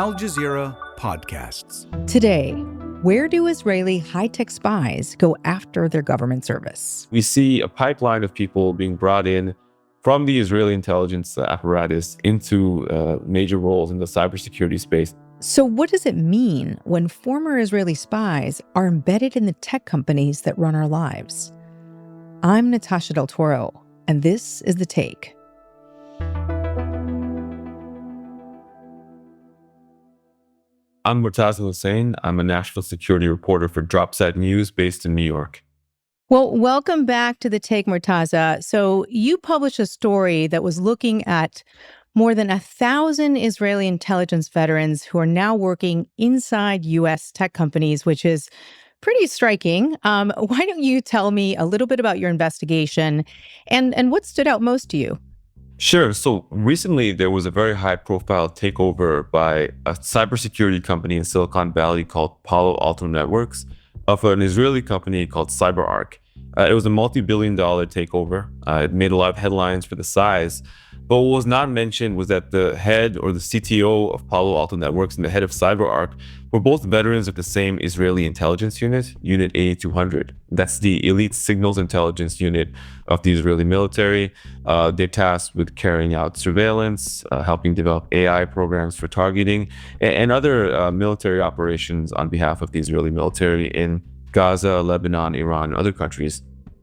Al Jazeera podcasts. Today, where do Israeli high-tech spies go after their government service? We see a pipeline of people being brought in from the Israeli intelligence apparatus into major roles in the cybersecurity space. So what does it mean when former Israeli spies are embedded in the tech companies that run our lives? I'm Natasha Del Toro, and this is The Take. I'm Murtaza Hussain. I'm a national security reporter for Dropsat News based in New York. Well, welcome back to The Take, Murtaza. So you published a story that was looking at more than 1,000 Israeli intelligence veterans who are now working inside U.S. tech companies, which is pretty striking. Why don't you tell me a little bit about your investigation and what stood out most to you? Sure. So recently, there was a very high-profile takeover by a cybersecurity company in Silicon Valley called Palo Alto Networks of an Israeli company called CyberArk. It was a multi-billion-dollar takeover. It made a lot of headlines for the size. But what was not mentioned was that the head or the CTO of Palo Alto Networks and the head of CyberArk were both veterans of the same Israeli intelligence unit, Unit 8200. That's the elite signals intelligence unit of the Israeli military. They're tasked with carrying out surveillance, helping develop AI programs for targeting, and other military operations on behalf of the Israeli military in Gaza, Lebanon, Iran, and other countries.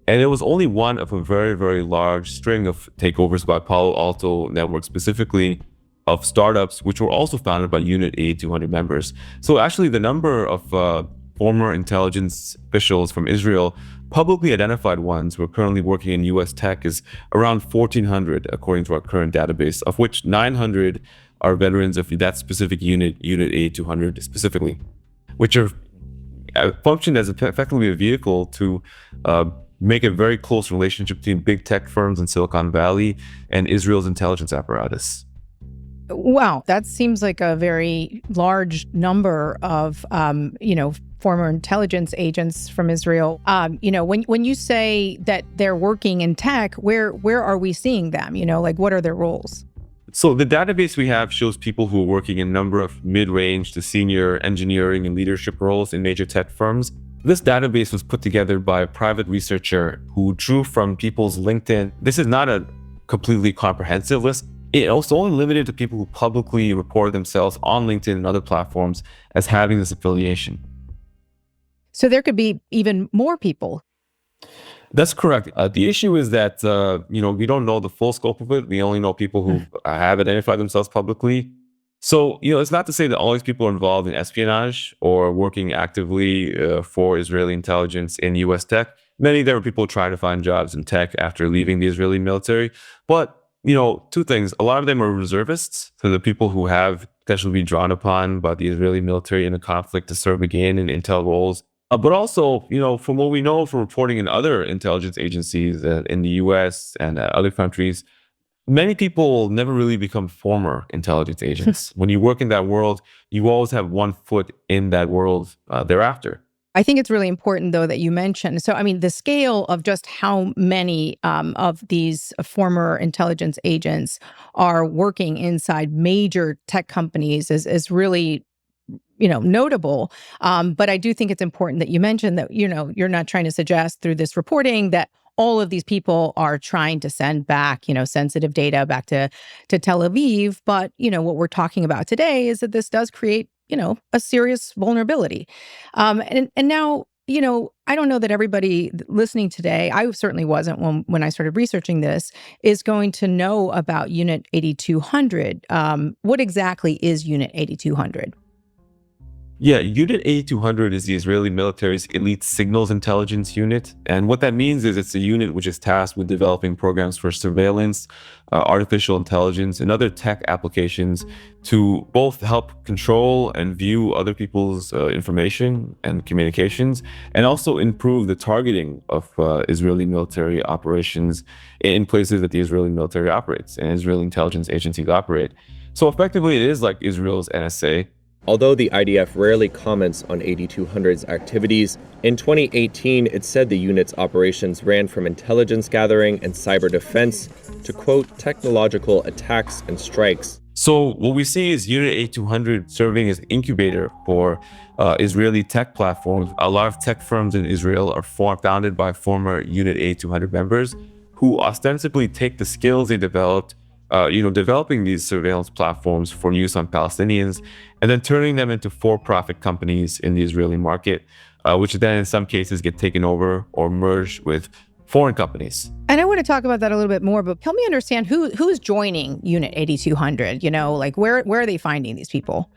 And it was only one of a very, very large string of takeovers by Palo Alto Networks, specifically of startups, which were also founded by Unit 8200 members. So actually, the number of former intelligence officials from Israel, publicly identified ones who are currently working in U.S. tech, is around 1,400, according to our current database, of which 900 are veterans of that specific unit, Unit 8200 specifically, which are functioned as effectively a vehicle to make a very close relationship between big tech firms in Silicon Valley and Israel's intelligence apparatus. Wow, that seems like a very large number of, former intelligence agents from Israel. When you say that they're working in tech, where are we seeing them? What are their roles? So the database we have shows people who are working in a number of mid-range to senior engineering and leadership roles in major tech firms. This database was put together by a private researcher who drew from people's LinkedIn. This is not a completely comprehensive list. It was only limited to people who publicly report themselves on LinkedIn and other platforms as having this affiliation. So there could be even more people. That's correct. The issue is that, we don't know the full scope of it. We only know people who have identified themselves publicly. So, it's not to say that all these people are involved in espionage or working actively for Israeli intelligence in U.S. tech. Many there were people trying to find jobs in tech after leaving the Israeli military. But, two things. A lot of them are reservists, so the people who have potentially been drawn upon by the Israeli military in a conflict to serve again in intel roles. But also, from what we know from reporting in other intelligence agencies in the U.S. and other countries, many people never really become former intelligence agents. When you work in that world, you always have one foot in that world thereafter. I think it's really important, though, that you mentioned. So, the scale of just how many of these former intelligence agents are working inside major tech companies is really notable. But I do think it's important that you mentioned that, you're not trying to suggest through this reporting that all of these people are trying to send back, sensitive data back to Tel Aviv. But, what we're talking about today is that this does create, a serious vulnerability. And now, I don't know that everybody listening today, I certainly wasn't when I started researching this, is going to know about Unit 8200. What exactly is Unit 8200? Yeah, Unit 8200 is the Israeli military's elite signals intelligence unit. And what that means is it's a unit which is tasked with developing programs for surveillance, artificial intelligence, and other tech applications to both help control and view other people's information and communications, and also improve the targeting of Israeli military operations in places that the Israeli military operates and Israeli intelligence agencies operate. So effectively, it is like Israel's NSA. Although the IDF rarely comments on 8200's activities, in 2018 it said the unit's operations ran from intelligence gathering and cyber defense to, quote, technological attacks and strikes. So what we see is Unit A200 serving as incubator for Israeli tech platforms. A lot of tech firms in Israel are founded by former Unit A200 members who ostensibly take the skills they developed, developing these surveillance platforms for use on Palestinians, and then turning them into for-profit companies in the Israeli market, which then in some cases get taken over or merged with foreign companies. And I want to talk about that a little bit more, but help me understand who's joining Unit 8200, like where are they finding these people?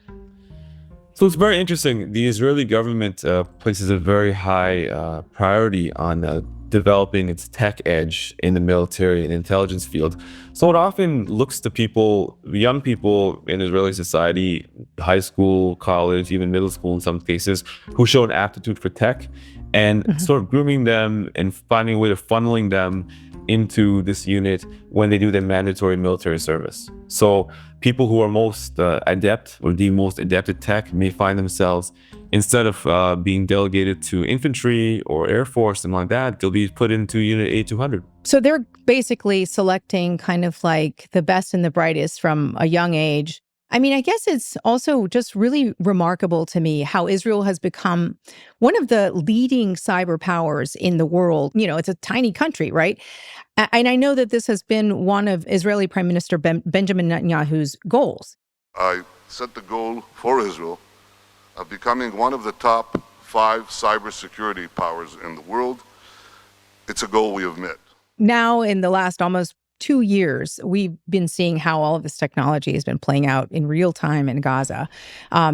So it's very interesting. The Israeli government places a very high priority on developing its tech edge in the military and intelligence field. So it often looks to people, young people in Israeli society, high school, college, even middle school in some cases, who show an aptitude for tech, and sort of grooming them and finding a way of funneling them into this unit when they do their mandatory military service. So people who are most adept or the most adept at tech may find themselves, instead of being delegated to infantry or Air Force and like that, they'll be put into Unit A200. So they're basically selecting kind of like the best and the brightest from a young age. I mean, I guess it's also just really remarkable to me how Israel has become one of the leading cyber powers in the world. It's a tiny country, right? And I know that this has been one of Israeli Prime Minister Benjamin Netanyahu's goals. I set the goal for Israel of becoming one of the top 5 cybersecurity powers in the world. It's a goal we have met. Now, in the last almost 2 years, we've been seeing how all of this technology has been playing out in real time in Gaza,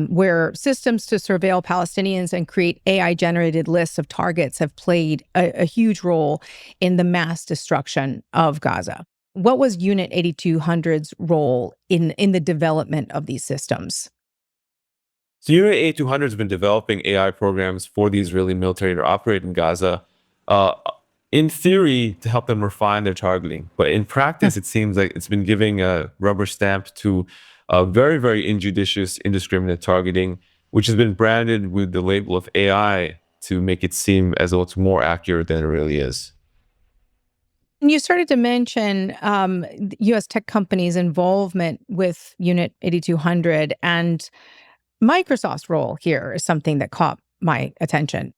where systems to surveil Palestinians and create AI-generated lists of targets have played a huge role in the mass destruction of Gaza. What was Unit 8200's role in the development of these systems? So Unit A200 has been developing AI programs for the Israeli military to operate in Gaza, in theory, to help them refine their targeting. But in practice, it seems like it's been giving a rubber stamp to very, very injudicious, indiscriminate targeting, which has been branded with the label of AI to make it seem as though it's more accurate than it really is. You started to mention U.S. tech companies' involvement with Unit 8200, and Microsoft's role here is something that caught my attention.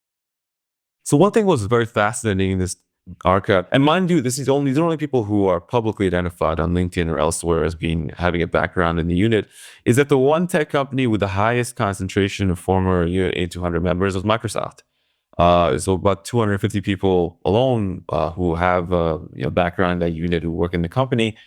So one thing was very fascinating in this archive, and mind you, these are only people who are publicly identified on LinkedIn or elsewhere as having a background in the unit, is that the one tech company with the highest concentration of former Unit 8200 members was Microsoft. So about 250 people alone who have background in that unit who work in the company.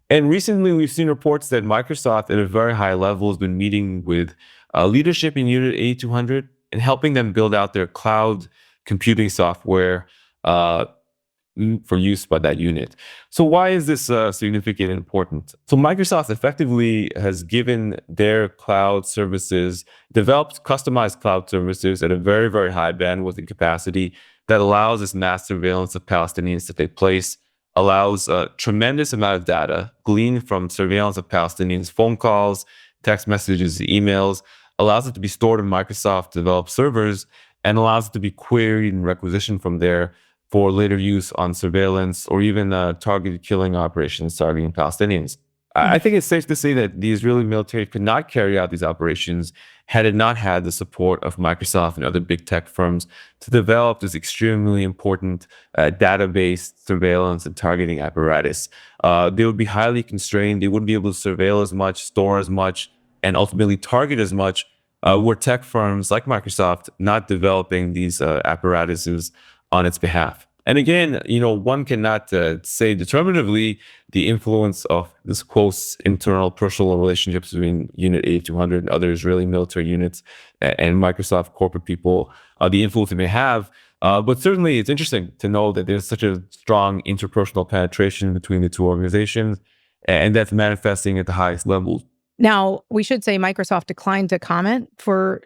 And recently, we've seen reports that Microsoft, at a very high level, has been meeting with leadership in Unit 8200 and helping them build out their cloud computing software for use by that unit. So why is this significant and important? So Microsoft effectively has given their cloud services, developed customized cloud services at a very, very high bandwidth and capacity that allows this mass surveillance of Palestinians to take place, allows a tremendous amount of data gleaned from surveillance of Palestinians' phone calls, text messages, emails, allows it to be stored in Microsoft developed servers, and allows it to be queried and requisitioned from there for later use on surveillance or even targeted killing operations targeting Palestinians. I think it's safe to say that the Israeli military could not carry out these operations had it not had the support of Microsoft and other big tech firms to develop this extremely important database surveillance and targeting apparatus. They would be highly constrained. They wouldn't be able to surveil as much, store as much, and ultimately target as much were tech firms like Microsoft not developing these apparatuses on its behalf. And again, one cannot say determinatively the influence of this close internal personal relationships between Unit 8200 and other Israeli military units and Microsoft corporate people, the influence it may have. But certainly it's interesting to know that there's such a strong interpersonal penetration between the two organizations, and that's manifesting at the highest levels. Now, we should say Microsoft declined to comment for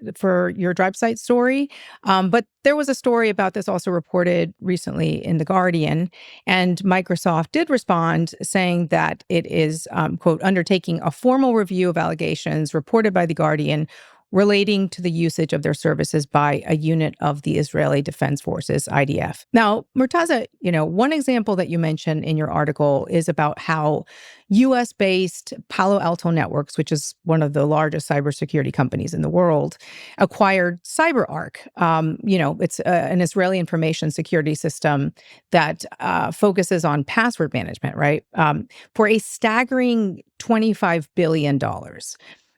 your Drive site story, but there was a story about this also reported recently in The Guardian, and Microsoft did respond saying that it is, quote, undertaking a formal review of allegations reported by The Guardian, relating to the usage of their services by a unit of the Israeli Defense Forces, IDF. Now, Murtaza, one example that you mentioned in your article is about how U.S.-based Palo Alto Networks, which is one of the largest cybersecurity companies in the world, acquired CyberArk. It's an Israeli information security system that focuses on password management, right? For a staggering $25 billion.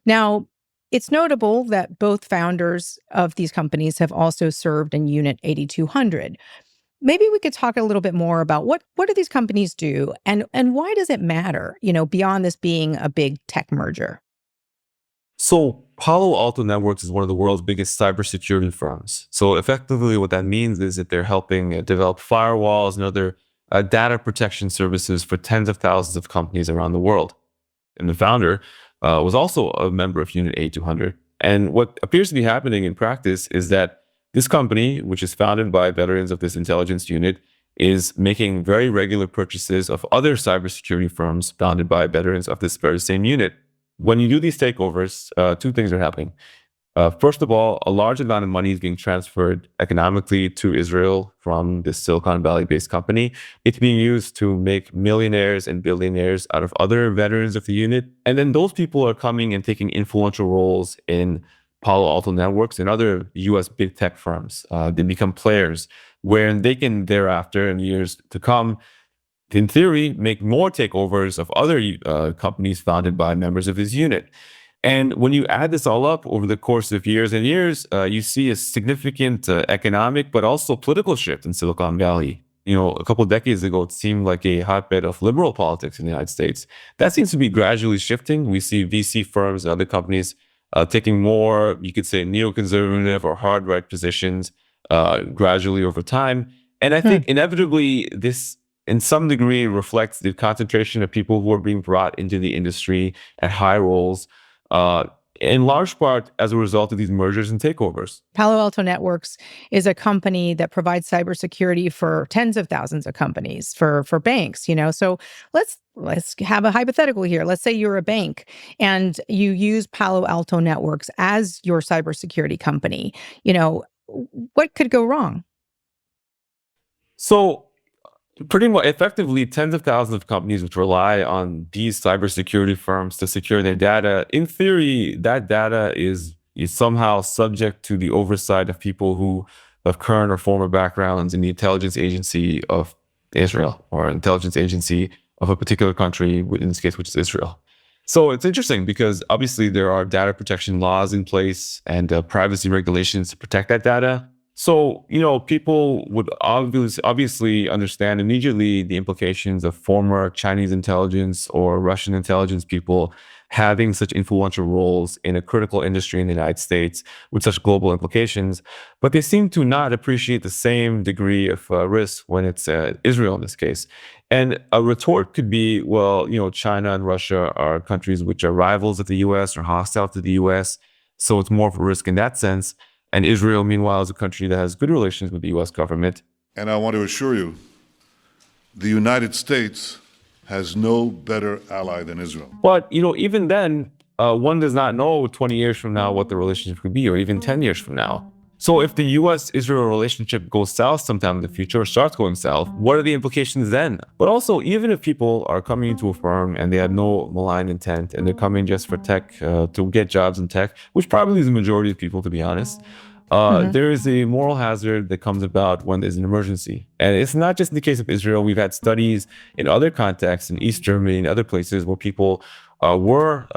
Now, it's notable that both founders of these companies have also served in Unit 8200. Maybe we could talk a little bit more about what do these companies do and why does it matter, beyond this being a big tech merger? So Palo Alto Networks is one of the world's biggest cybersecurity firms. So effectively what that means is that they're helping develop firewalls and other data protection services for tens of thousands of companies around the world. And the founder was also a member of Unit 8200. And what appears to be happening in practice is that this company, which is founded by veterans of this intelligence unit, is making very regular purchases of other cybersecurity firms founded by veterans of this very same unit. When you do these takeovers, two things are happening. First of all, a large amount of money is being transferred economically to Israel from this Silicon Valley-based company. It's being used to make millionaires and billionaires out of other veterans of the unit. And then those people are coming and taking influential roles in Palo Alto Networks and other US big tech firms. They become players where they can thereafter, in years to come, in theory, make more takeovers of other companies founded by members of his unit. And when you add this all up over the course of years and years, you see a significant economic, but also political shift in Silicon Valley. A couple of decades ago, it seemed like a hotbed of liberal politics in the United States. That seems to be gradually shifting. We see VC firms and other companies taking more, you could say, neoconservative or hard right positions gradually over time. And I think inevitably this, in some degree, reflects the concentration of people who are being brought into the industry at high roles, in large part as a result of these mergers and takeovers. Palo Alto Networks is a company that provides cybersecurity for tens of thousands of companies, for banks, So let's have a hypothetical here. Let's say you're a bank and you use Palo Alto Networks as your cybersecurity company. What could go wrong? So pretty much effectively, tens of thousands of companies which rely on these cybersecurity firms to secure their data, in theory, that data is somehow subject to the oversight of people who have current or former backgrounds in the intelligence agency of Israel or intelligence agency of a particular country, in this case, which is Israel. So it's interesting because obviously there are data protection laws in place and privacy regulations to protect that data. So, people would obviously understand immediately the implications of former Chinese intelligence or Russian intelligence people having such influential roles in a critical industry in the United States with such global implications. But they seem to not appreciate the same degree of risk when it's Israel in this case. And a retort could be, well, China and Russia are countries which are rivals of the US or hostile to the US. So it's more of a risk in that sense. And Israel, meanwhile, is a country that has good relations with the U.S. government. And I want to assure you, the United States has no better ally than Israel. But, even then, one does not know 20 years from now what the relationship could be, or even 10 years from now. So if the U.S.-Israel relationship goes south sometime in the future or starts going south, what are the implications then? But also, even if people are coming into a firm and they have no malign intent and they're coming just for tech, to get jobs in tech, which probably is the majority of people, to be honest, there is a moral hazard that comes about when there's an emergency. And it's not just in the case of Israel. We've had studies in other contexts, in East Germany and other places where people were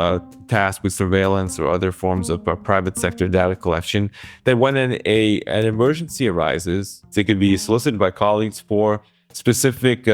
tasked with surveillance or other forms of private sector data collection, that when an emergency arises, they could be solicited by colleagues for specific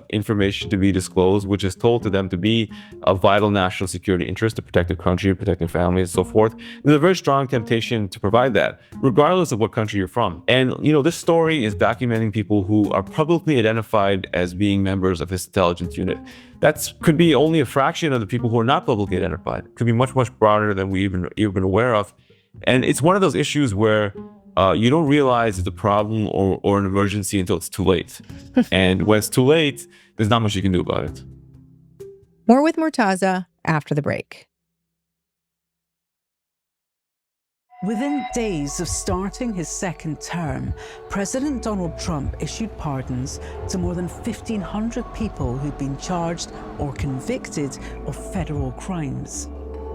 information to be disclosed, which is told to them to be a vital national security interest to protect their country, protect their family, and so forth. There's a very strong temptation to provide that, regardless of what country you're from. And, this story is documenting people who are publicly identified as being members of this intelligence unit. That could be only a fraction of the people who are not publicly identified. It could be much, much broader than we've been aware of. And it's one of those issues where you don't realize it's a problem or an emergency until it's too late. And when it's too late, there's not much you can do about it. More with Murtaza after the break. Within days of starting his second term, President Donald Trump issued pardons to more than 1,500 people who'd been charged or convicted of federal crimes.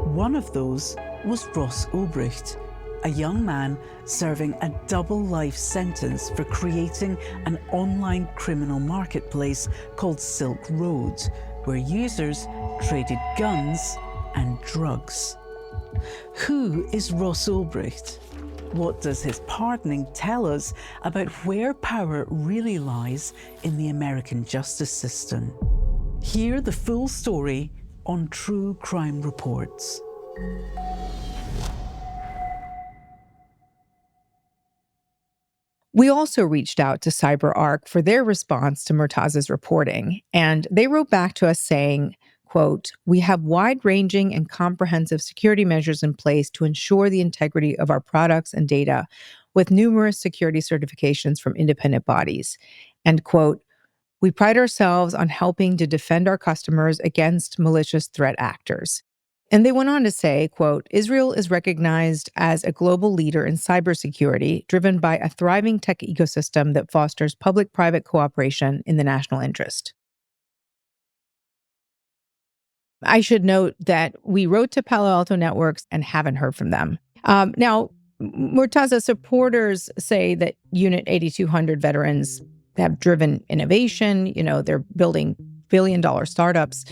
One of those was Ross Ulbricht, a young man serving a double life sentence for creating an online criminal marketplace called Silk Road, where users traded guns and drugs. Who is Ross Ulbricht? What does his pardoning tell us about where power really lies in the American justice system? Hear the full story on True Crime Reports. We also reached out to CyberArk for their response to Murtaza's reporting, and they wrote back to us saying, quote, "We have wide-ranging and comprehensive security measures in place to ensure the integrity of our products and data, with numerous security certifications from independent bodies." End quote. "We pride ourselves on helping to defend our customers against malicious threat actors." And they went on to say, quote, "Israel is recognized as a global leader in cybersecurity, driven by a thriving tech ecosystem that fosters public-private cooperation in the national interest." I should note that we wrote to Palo Alto Networks and haven't heard from them. Now, Murtaza supporters say that Unit 8200 veterans have driven innovation. You know, they're building billion-dollar startups.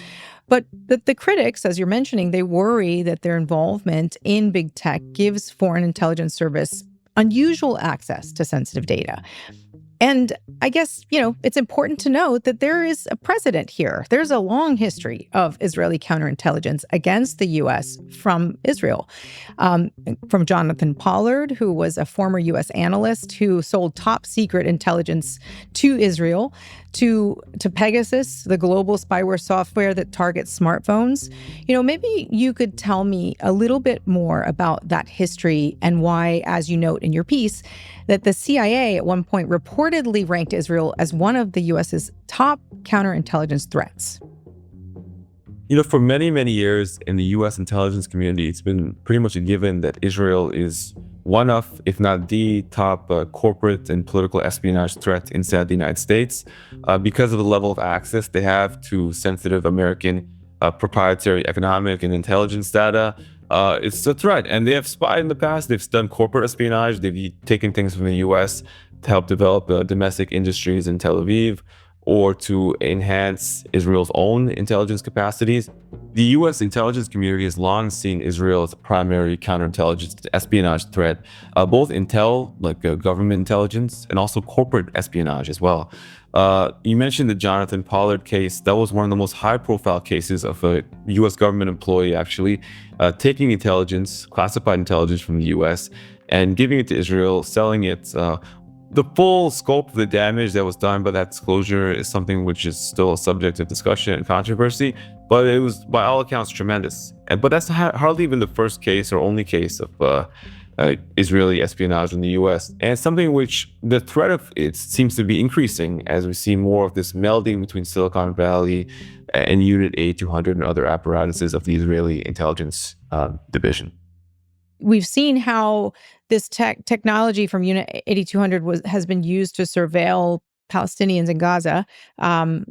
But the critics, as you're mentioning, they worry that their involvement in big tech gives Foreign Intelligence Service unusual access to sensitive data. And I guess, you know, it's important to note that there is a precedent here. There's a long history of Israeli counterintelligence against the U.S. from Israel. From Jonathan Pollard, who was a former U.S. analyst who sold top secret intelligence to Israel, to Pegasus, the global spyware software that targets smartphones. You know, maybe you could tell me a little bit more about that history and why, as you note in your piece, that the CIA at one point reportedly ranked Israel as one of the U.S.'s top counterintelligence threats. You know, for many, many years in the U.S. intelligence community, it's been pretty much a given that Israel is one of, if not the top corporate and political espionage threat inside the United States because of the level of access they have to sensitive American proprietary economic and intelligence data. It's a threat. And they have spied in the past. They've done corporate espionage. They've taken things from the U.S. to help develop domestic industries in Tel Aviv, or to enhance Israel's own intelligence capacities. The U.S. intelligence community has long seen Israel as a primary counterintelligence espionage threat, both intel, like government intelligence, and also corporate espionage as well. You mentioned the Jonathan Pollard case. That was one of the most high-profile cases of a U.S. government employee actually taking intelligence, classified intelligence from the U.S., and giving it to Israel, selling it. The full scope of the damage that was done by that disclosure is something which is still a subject of discussion and controversy, but it was, by all accounts, tremendous. But that's hardly even the first case or only case of Israeli espionage in the U.S. And it's something which the threat of it seems to be increasing as we see more of this melding between Silicon Valley and Unit 8200 and other apparatuses of the Israeli intelligence division. We've seen how this technology from Unit 8200 has been used to surveil Palestinians in Gaza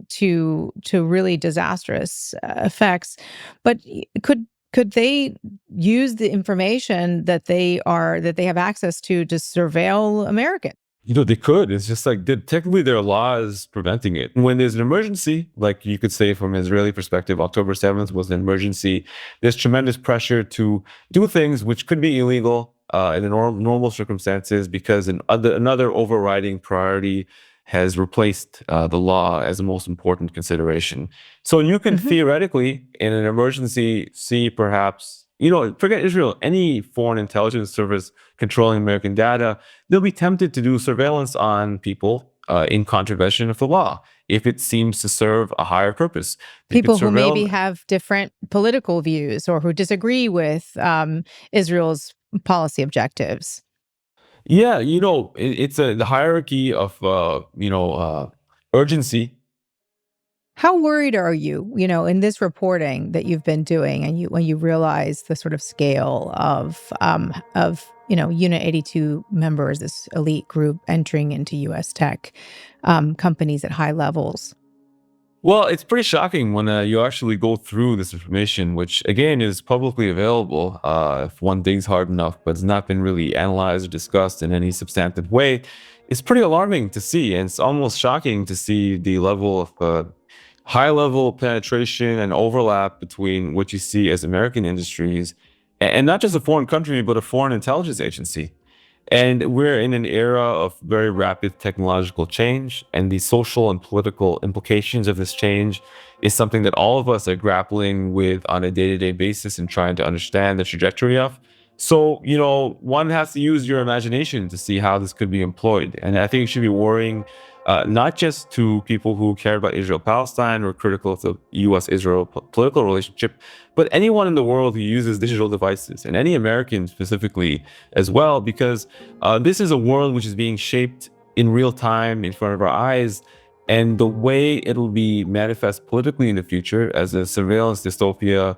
to really disastrous effects. But could they use the information that they have access to surveil Americans? You know, they could. It's just like, technically there are laws preventing it. When there's an emergency, like you could say from an Israeli perspective, October 7th was an emergency. There's tremendous pressure to do things which could be illegal in the normal circumstances because another overriding priority has replaced the law as the most important consideration. So you can theoretically, in an emergency, see perhaps, you know, forget Israel, any foreign intelligence service controlling American data, they'll be tempted to do surveillance on people in contravention of the law if it seems to serve a higher purpose. People who maybe have different political views or who disagree with Israel's policy objectives. Yeah, you know, it's the hierarchy of, urgency How worried are you, in this reporting that you've been doing, and when you realize the sort of scale of Unit 82 members, this elite group entering into U.S. tech companies at high levels? Well, it's pretty shocking when you actually go through this information, which again is publicly available if one digs hard enough, but it's not been really analyzed or discussed in any substantive way. It's pretty alarming to see, and it's almost shocking to see the level of high level penetration and overlap between what you see as American industries and not just a foreign country, but a foreign intelligence agency. And we're in an era of very rapid technological change, and the social and political implications of this change is something that all of us are grappling with on a day-to-day basis and trying to understand the trajectory of. So, one has to use your imagination to see how this could be employed. And I think it should be worrying not just to people who care about Israel-Palestine or critical of the U.S.-Israel political relationship, but anyone in the world who uses digital devices, and any American specifically as well, because this is a world which is being shaped in real time in front of our eyes. And the way it'll be manifest politically in the future as a surveillance dystopia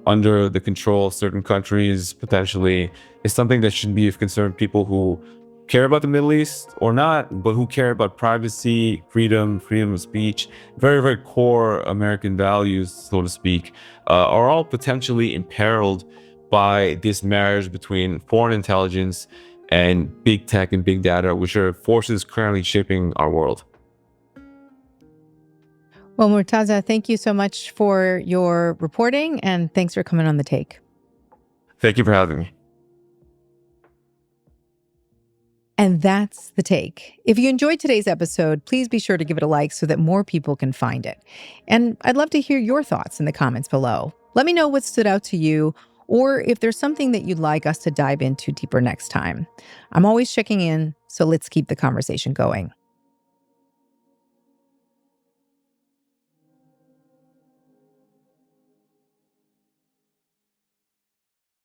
under the control of certain countries, potentially, is something that should be of concern to people who care about the Middle East or not, but who care about privacy, freedom of speech, very, very core American values, so to speak, are all potentially imperiled by this marriage between foreign intelligence and big tech and big data, which are forces currently shaping our world. Well, Murtaza, thank you so much for your reporting, and thanks for coming on The Take. Thank you for having me. And that's The Take. If you enjoyed today's episode, please be sure to give it a like so that more people can find it. And I'd love to hear your thoughts in the comments below. Let me know what stood out to you, or if there's something that you'd like us to dive into deeper next time. I'm always checking in, so let's keep the conversation going.